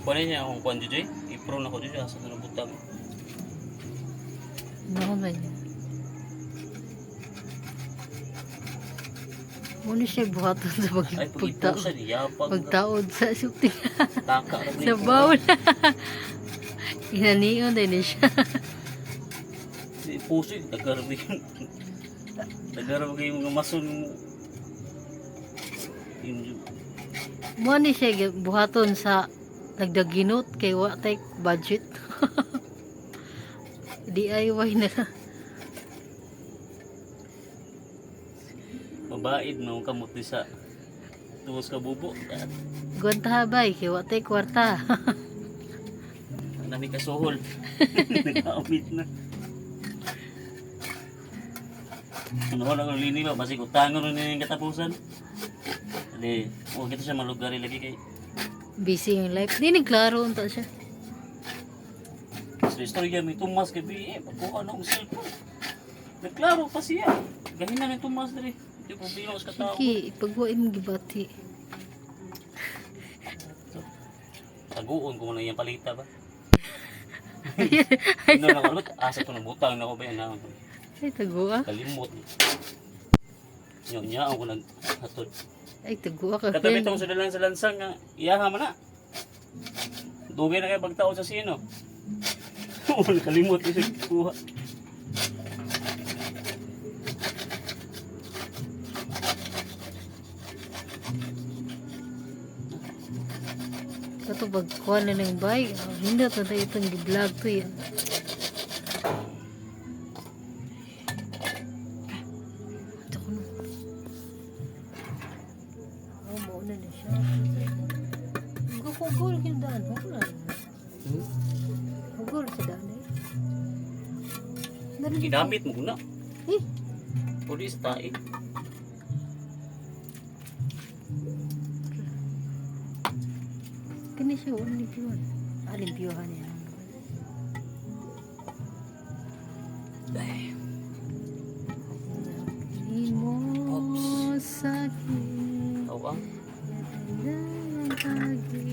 Kunin niya akong kuhan dito eh. I-pro na ko dito. Asa na butang. Ano ba niya? Muna siya buhaton sa Ay, pag-ipo siya niya. pagtaod sa sulti. Taka. Sa bawl. Inaniyon din siya. Puso eh. Nagarabi yung... Nagarabi yung mga mason mo. Muna siya buhaton sa nagdaginot kay watay budget. DIY na. Mabaid no kamot ni sa tuwas ka bubo. Gwanta habay kay watay kwarta. Nami ka suhol. Nag-aumit na. Ano ko lang ang lini ba? Basi utangan rin yung katapusan. Hindi, huwag ito siya malugari lagi kay. Busy yung life. Di nagklaro unta siya. Sa istorya may tumas kay B. Pagkuha na akong cellphone. Nagklaro pa siya. Gahin na may tumas dali. Hindi ko bilang sa katao. Sige, ipagwain mo gibati. Taguon ko muna yung palita ba? Ano na ko, asa ko na butang na ko ba yan na. Ay, taguwa. Kalimot. Niya ako naghatod. Ay, taguwa ka. Katabi friend. itong sudalan sa lansang nga, iyaha man na. Dugay na kayo pagtao sa sino. Kalimot yung kuha. Kato bagkuhan na ng bike. Hindi na tayo itong vlog to yan. Ito ko na. Oh, mauna na siya. Gugol yung daan. Wala. Gugol sa daan eh. Narinig ko. Ginamit mo na. Eh, Pwede sa tae. kani siya. Wala limpiyuhan. Limpiyuhan yan. Ay. Hindi mo Oops. sakit. Tawang. Tagi.